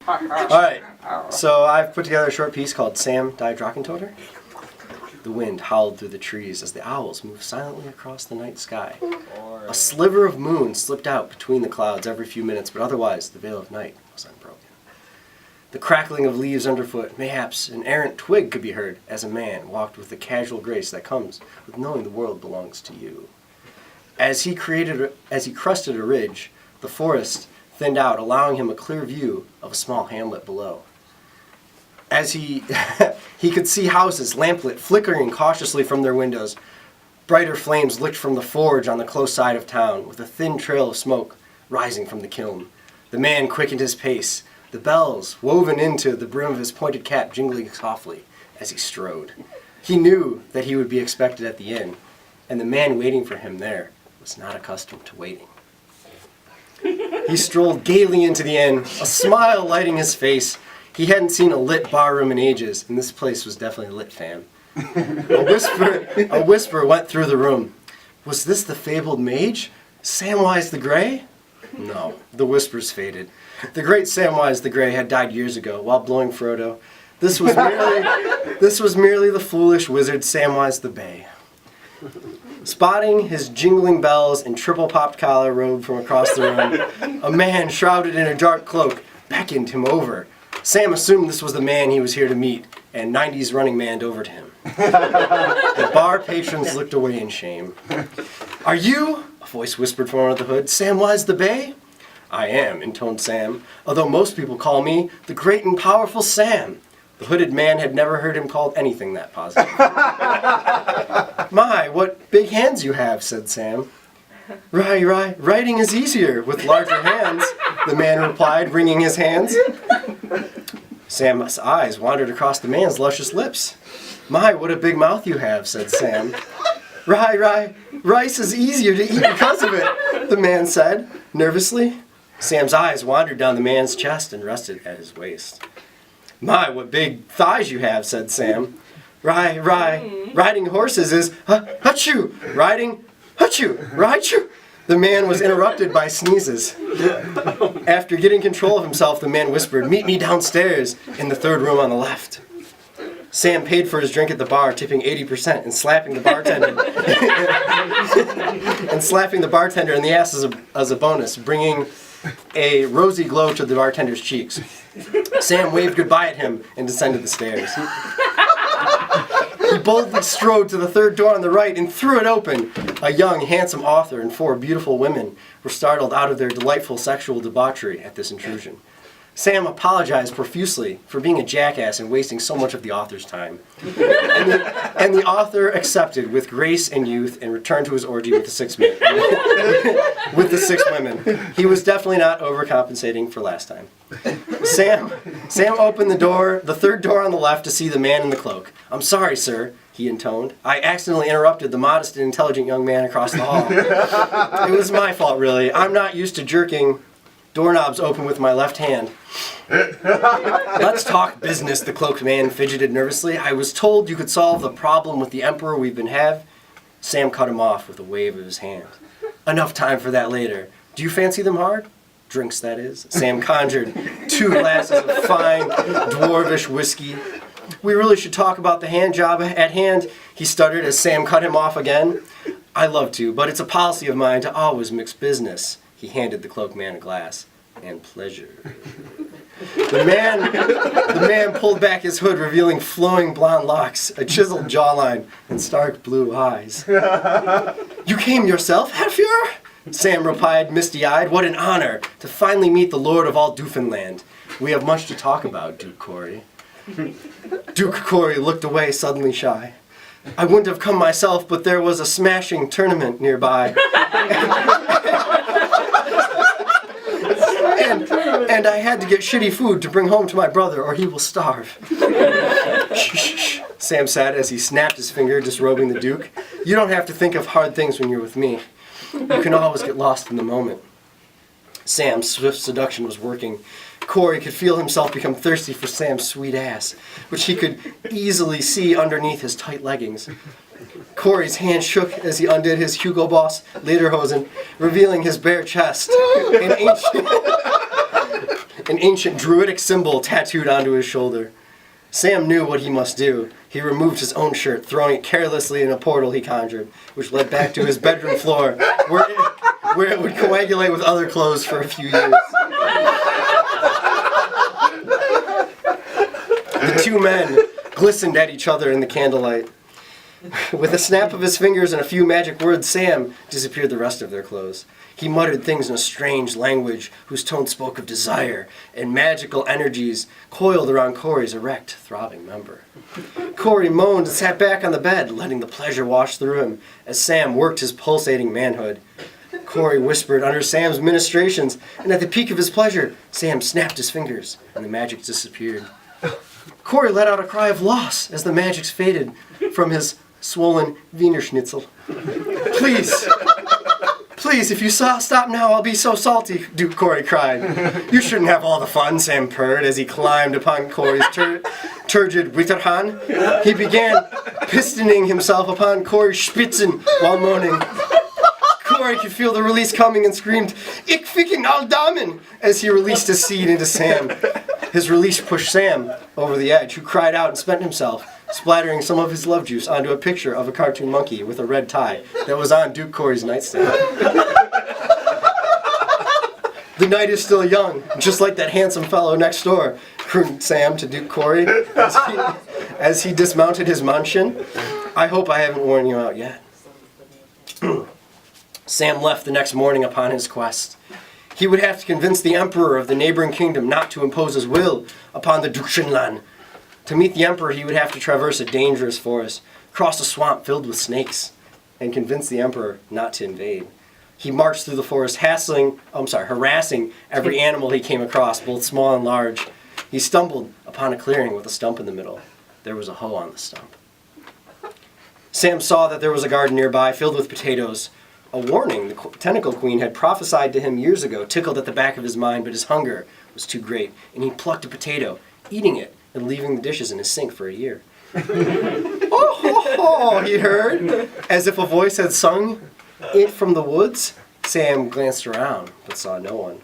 Alright, so I've put together a short piece called Sem Die Drachentöter. The wind howled through the trees as the owls moved silently across the night sky. A sliver of moon slipped out between the clouds every few minutes, but otherwise the veil of night was unbroken. The crackling of leaves underfoot, mayhaps an errant twig could be heard as a man walked with the casual grace that comes with knowing the world belongs to you. As he crested a ridge, the forest thinned out, allowing him a clear view of a small hamlet below. As he could see houses, lamplit, flickering cautiously from their windows. Brighter flames licked from the forge on the close side of town, with a thin trail of smoke rising from the kiln. The man quickened his pace, the bells woven into the brim of his pointed cap jingling softly as he strode. He knew that he would be expected at the inn, and the man waiting for him there was not accustomed to waiting. He strolled gaily into the inn, a smile lighting his face. He hadn't seen a lit barroom in ages, and this place was definitely lit, fam. A whisper went through the room. Was this the fabled mage? Samwise the Grey? No, the whispers faded. The great Samwise the Grey had died years ago while blowing Frodo. This was merely the foolish wizard Samwise the Bay. Spotting his jingling bells and triple-popped collar robe from across the room, a man shrouded in a dark cloak beckoned him over. Sam assumed this was the man he was here to meet, and 90s running man over to him. The bar patrons looked away in shame. Are you, a voice whispered from under the hood, Samwise the Bay? I am, intoned Sam, although most people call me the great and powerful Sam. The hooded man had never heard him called anything that positive. My, what big hands you have, said Sam. Writing is easier with larger hands, the man replied, wringing his hands. Sam's eyes wandered across the man's luscious lips. My, what a big mouth you have, said Sam. Rice is easier to eat because of it, the man said, nervously. Sam's eyes wandered down the man's chest and rested at his waist. My, what big thighs you have, said Sam. Riding horses is, hachoo, riding, hachoo, ride-choo. The man was interrupted by sneezes. After getting control of himself, the man whispered, meet me downstairs in the third room on the left. Sam paid for his drink at the bar, tipping 80% and slapping the bartender in the ass as a bonus, bringing a rosy glow to the bartender's cheeks. Sam waved goodbye at him and descended the stairs. He boldly strode to the third door on the right and threw it open. A young, handsome author and 4 beautiful women were startled out of their delightful sexual debauchery at this intrusion. Sam apologized profusely for being a jackass and wasting so much of the author's time. And the author accepted with grace and youth and returned to his orgy with the 6 men. With the 6 women. He was definitely not overcompensating for last time. Sam opened the door, the third door on the left, to see the man in the cloak. I'm sorry, sir, he intoned. I accidentally interrupted the modest and intelligent young man across the hall. It was my fault, really. I'm not used to jerking doorknobs open with my left hand. Let's talk business, the cloaked man fidgeted nervously. I was told you could solve the problem with the emperor we've been having. Sam cut him off with a wave of his hand. Enough time for that later. Do you fancy them hard? Drinks, that is. Sam conjured 2 glasses of fine, dwarvish whiskey. We really should talk about the hand job at hand, he stuttered as Sam cut him off again. I love to, but it's a policy of mine to always mix business. He handed the cloaked man a glass. And pleasure. The man pulled back his hood, revealing flowing blonde locks, a chiseled jawline, and stark blue eyes. You came yourself, Herr? Sam replied, misty-eyed. What an honor to finally meet the Lord of all Doofenland. We have much to talk about, Duke Corey. Duke Corey looked away, suddenly shy. I wouldn't have come myself, but there was a smashing tournament nearby. And I had to get shitty food to bring home to my brother, or he will starve. Shh, Sam said as he snapped his finger, disrobing the Duke. You don't have to think of hard things when you're with me. You can always get lost in the moment. Sam's swift seduction was working. Corey could feel himself become thirsty for Sam's sweet ass, which he could easily see underneath his tight leggings. Corey's hand shook as he undid his Hugo Boss lederhosen, revealing his bare chest, an ancient druidic symbol tattooed onto his shoulder. Sam knew what he must do. He removed his own shirt, throwing it carelessly in a portal he conjured, which led back to his bedroom floor, where it would coagulate with other clothes for a few years. The two men glistened at each other in the candlelight. With a snap of his fingers and a few magic words, Sam disappeared the rest of their clothes. He muttered things in a strange language whose tone spoke of desire, and magical energies coiled around Corey's erect, throbbing member. Corey moaned and sat back on the bed, letting the pleasure wash through him as Sam worked his pulsating manhood. Corey whispered under Sam's ministrations, and at the peak of his pleasure, Sam snapped his fingers, and the magic disappeared. Corey let out a cry of loss as the magics faded from his swollen Wiener Schnitzel. Please, if you stop now, I'll be so salty, Duke Corey cried. You shouldn't have all the fun, Sam purred as he climbed upon Corey's turgid Witterhahn. He began pistoning himself upon Corey's Spitzen while moaning. Corey could feel the release coming and screamed, "Ich ficken all Damen!" as he released his seed into Sam. His release pushed Sam over the edge, who cried out and spent himself, splattering some of his love juice onto a picture of a cartoon monkey with a red tie that was on Duke Corey's nightstand. The night is still young, just like that handsome fellow next door, crooned Sam to Duke Corey as he dismounted his Munchkin. I hope I haven't worn you out yet. Sam left the next morning upon his quest. He would have to convince the emperor of the neighboring kingdom not to impose his will upon the Duchenland. To meet the emperor, he would have to traverse a dangerous forest, cross a swamp filled with snakes, and convince the emperor not to invade. He marched through the forest, harassing every animal he came across, both small and large. He stumbled upon a clearing with a stump in the middle. There was a hoe on the stump. Sam saw that there was a garden nearby filled with potatoes. A warning the tentacle queen had prophesied to him years ago tickled at the back of his mind, but his hunger was too great, and he plucked a potato, eating it, and leaving the dishes in his sink for a year. Oh, ho, ho, he heard, as if a voice had sung it from the woods. Sam glanced around, but saw no one.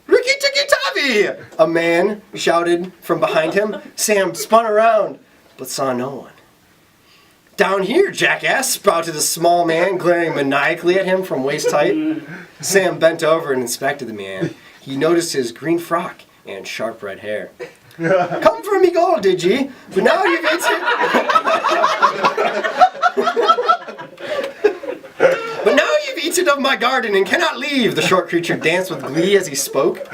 "Rikki Tikki Tavi!" a man shouted from behind him. Sam spun around, but saw no one. "Down here, jackass!" spouted a small man, glaring maniacally at him from waist height. Sam bent over and inspected the man. He noticed his green frock and sharp red hair. "Come for me gold, did ye? But now you've eaten... But now you've eaten of my garden and cannot leave!" The short creature danced with glee as he spoke.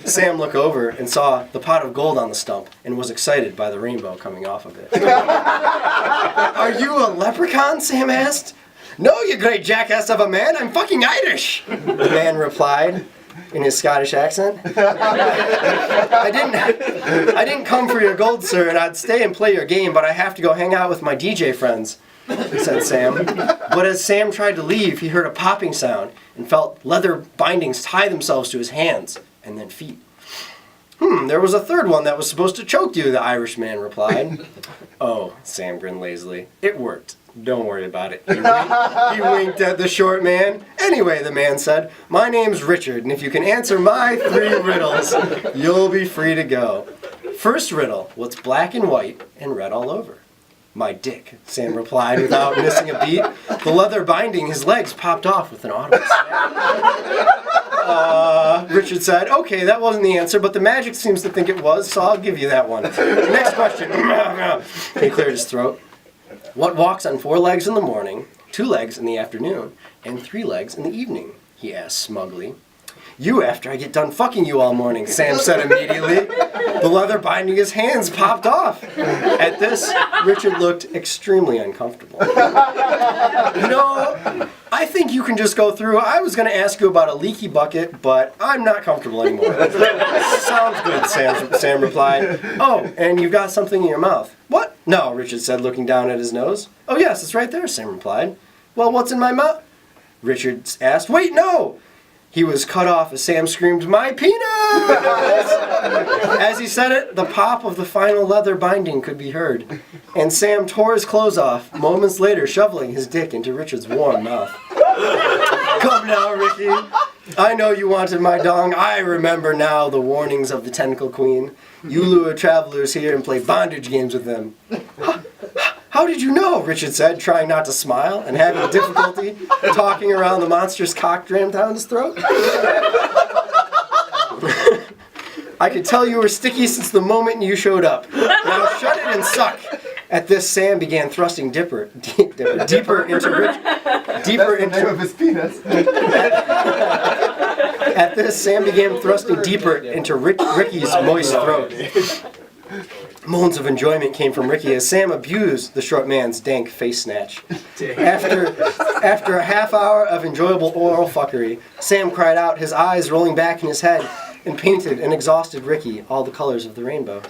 Sam looked over and saw the pot of gold on the stump and was excited by the rainbow coming off of it. "Are you a leprechaun?" Sam asked. "No, you great jackass of a man, I'm fucking Irish!" the man replied in his Scottish accent. I didn't come for your gold, sir, and I'd stay and play your game, but I have to go hang out with my DJ friends," said Sam. But as Sam tried to leave, he heard a popping sound and felt leather bindings tie themselves to his hands and then feet. There was a third one that was supposed to choke you," the Irishman replied. "Oh," Sam grinned lazily. "It worked. Don't worry about it." He winked at the short man. "Anyway," the man said, "my name's Richard, and if you can answer my 3 riddles, you'll be free to go. First riddle, what's black and white and red all over?" "My dick," Sam replied without missing a beat. The leather binding his legs popped off with an audible snap. Richard said, "Okay, that wasn't the answer, but the magic seems to think it was, so I'll give you that one. Next question." He cleared his throat. "What walks on 4 legs in the morning, 2 legs in the afternoon, and 3 legs in the evening?" he asked smugly. "You after I get done fucking you all morning," Sam said immediately. The leather binding his hands popped off. At this, Richard looked extremely uncomfortable. I think you can just go through. I was going to ask you about a leaky bucket, but I'm not comfortable anymore." "Sounds good," Sam replied. "Oh, and you've got something in your mouth." "What?" "No," Richard said, looking down at his nose. "Oh, yes, it's right there," Sam replied. "Well, what's in my mouth?" Richard asked. "Wait, no!" He was cut off as Sam screamed, "My penis!" As he said it, the pop of the final leather binding could be heard, and Sam tore his clothes off, moments later shoveling his dick into Richard's warm mouth. "Come now, Ricky. I know you wanted my dong. I remember now the warnings of the tentacle queen. You lure travelers here and play bondage games with them. How did you know? Richard said, trying not to smile and having difficulty talking around the monstrous cock jammed down his throat. I could tell you were sticky since the moment you showed up. Now shut it and suck. At this, Sam began thrusting deeper into the name of his penis. At this, Sam began thrusting deeper into Ricky's moist throat. Moans of enjoyment came from Ricky as Sam abused the short man's dank face snatch. After a half hour of enjoyable oral fuckery, Sam cried out, his eyes rolling back in his head, and painted an exhausted Ricky all the colors of the rainbow.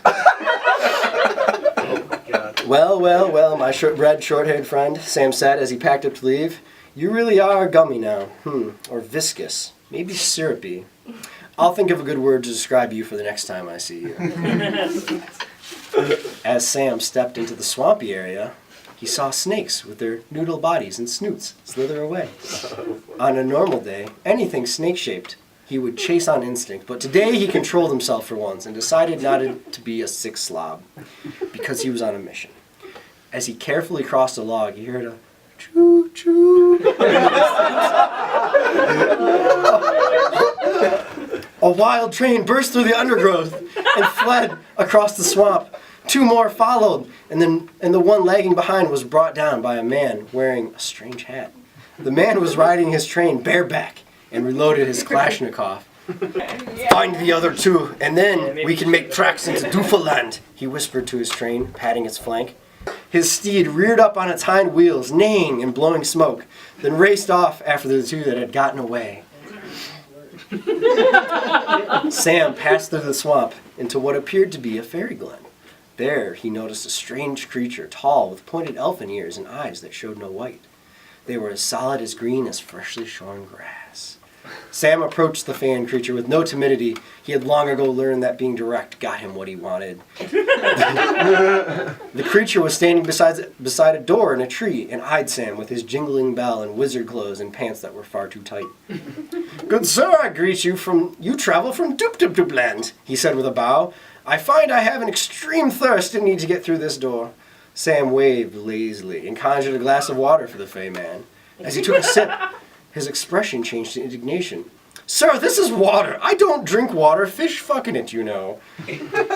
Well, my red, short-haired friend, Sam said as he packed up to leave. You really are gummy now. Or viscous. Maybe syrupy. I'll think of a good word to describe you for the next time I see you. As Sam stepped into the swampy area, he saw snakes with their noodle bodies and snoots slither away. On a normal day, anything snake-shaped he would chase on instinct, but today he controlled himself for once and decided not to be a sick slob, because he was on a mission. As he carefully crossed a log, he heard a choo-choo. A wild train burst through the undergrowth and fled across the swamp. Two more followed, and the one lagging behind was brought down by a man wearing a strange hat. The man was riding his train bareback and reloaded his Kalashnikov. Find the other two, and then we can make tracks into Doofaland, he whispered to his train, patting its flank. His steed reared up on its hind wheels, neighing and blowing smoke, then raced off after the two that had gotten away. Sam passed through the swamp into what appeared to be a fairy glen. There he noticed a strange creature, tall, with pointed elfin ears and eyes that showed no white. They were as solid as green as freshly shorn grass. Sam approached the fan creature with no timidity. He had long ago learned that being direct got him what he wanted. The creature was standing beside a door in a tree and eyed Sam with his jingling bell and wizard clothes and pants that were far too tight. Good sir, I greet you you travel from Doop-Doop-Doop-Land, he said with a bow. I find I have an extreme thirst and need to get through this door. Sam waved lazily and conjured a glass of water for the fey man. As he took a sip, his expression changed to indignation. Sir, this is water. I don't drink water. Fish fucking it, you know.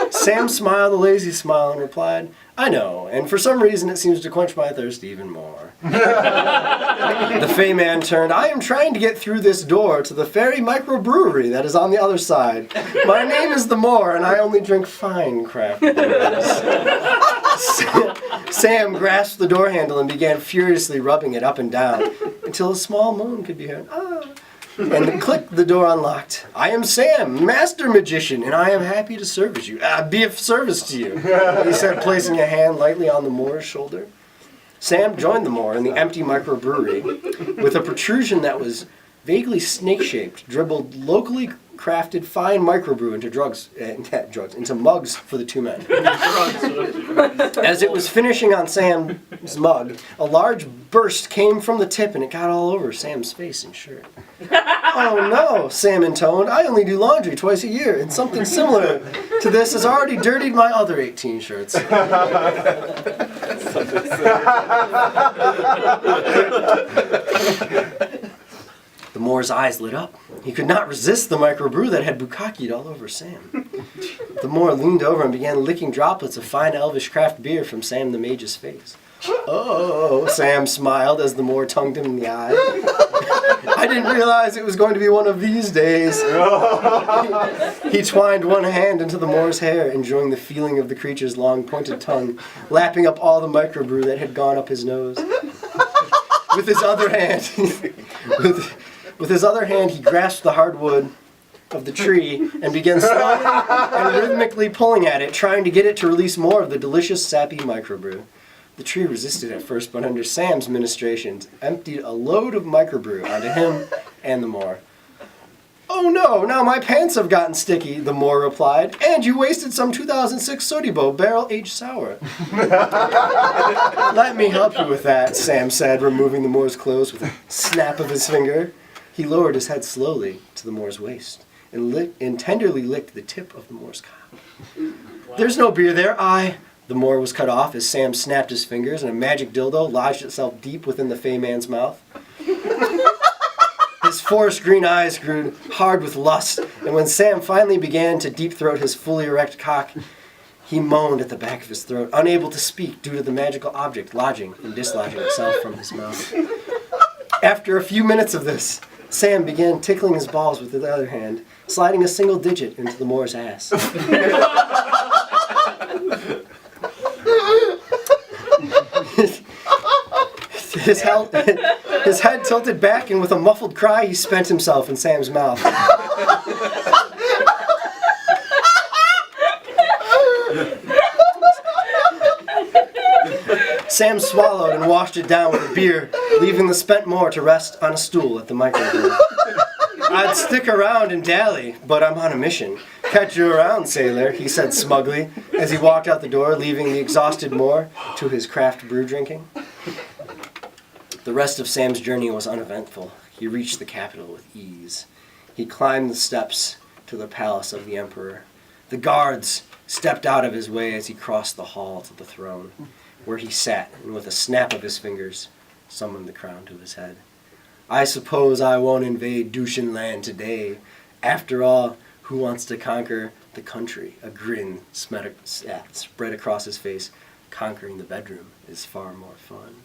Sam smiled a lazy smile and replied, I know, and for some reason it seems to quench my thirst even more. The fey man turned, I am trying to get through this door to the fairy microbrewery that is on the other side. My name is the Moor, and I only drink fine craft beers. Sam grasped the door handle and began furiously rubbing it up and down until a small moan could be heard. And click, the door unlocked. I am Sam, master magician, and I am happy to be of service to you, he said, placing a hand lightly on the Moor's shoulder. Sam joined the Moor in the empty microbrewery with a protrusion that was vaguely snake-shaped, dribbled locally crafted fine microbrew into mugs for the two men. As it was finishing on Sam's mug, a large burst came from the tip and it got all over Sam's face and shirt. Oh no, Sam intoned. I only do laundry twice a year, and something similar to this has already dirtied my other 18 shirts. The Moor's eyes lit up. He could not resist the microbrew that had bukkakied all over Sam. The Moor leaned over and began licking droplets of fine elvish craft beer from Sam the Mage's face. Oh, Sam smiled as the Moor tongued him in the eye. I didn't realize it was going to be one of these days. He twined one hand into the Moor's hair, enjoying the feeling of the creature's long pointed tongue, lapping up all the microbrew that had gone up his nose. With his other hand, he grasped the hardwood of the tree and began slowly and rhythmically pulling at it, trying to get it to release more of the delicious sappy microbrew. The tree resisted at first, but under Sam's ministrations, emptied a load of microbrew onto him and the Moor. Oh no, now my pants have gotten sticky, the Moor replied, and you wasted some 2006 Sodibo barrel-aged sour. Let me help you with that, Sam said, removing the Moor's clothes with a snap of his finger. He lowered his head slowly to the Moor's waist and tenderly licked the tip of the Moor's cock. Wow. There's no beer there. The Moor was cut off as Sam snapped his fingers and a magic dildo lodged itself deep within the Fey man's mouth. His forest green eyes grew hard with lust, and when Sam finally began to deep-throat his fully erect cock, he moaned at the back of his throat, unable to speak due to the magical object lodging and dislodging itself from his mouth. After a few minutes of this, Sam began tickling his balls with the other hand, sliding a single digit into the Moor's ass. His head tilted back, and with a muffled cry, he spent himself in Sam's mouth. Sam swallowed and washed it down with a beer, leaving the spent Moor to rest on a stool at the microwave. I'd stick around and dally, but I'm on a mission. Catch you around, sailor, he said smugly, as he walked out the door, leaving the exhausted Moor to his craft brew drinking. The rest of Sam's journey was uneventful. He reached the capital with ease. He climbed the steps to the palace of the emperor. The guards stepped out of his way as he crossed the hall to the throne, where he sat, and with a snap of his fingers, summoned the crown to his head. I suppose I won't invade Dushan land today. After all, who wants to conquer the country? A grin spread across his face. Conquering the bedroom is far more fun.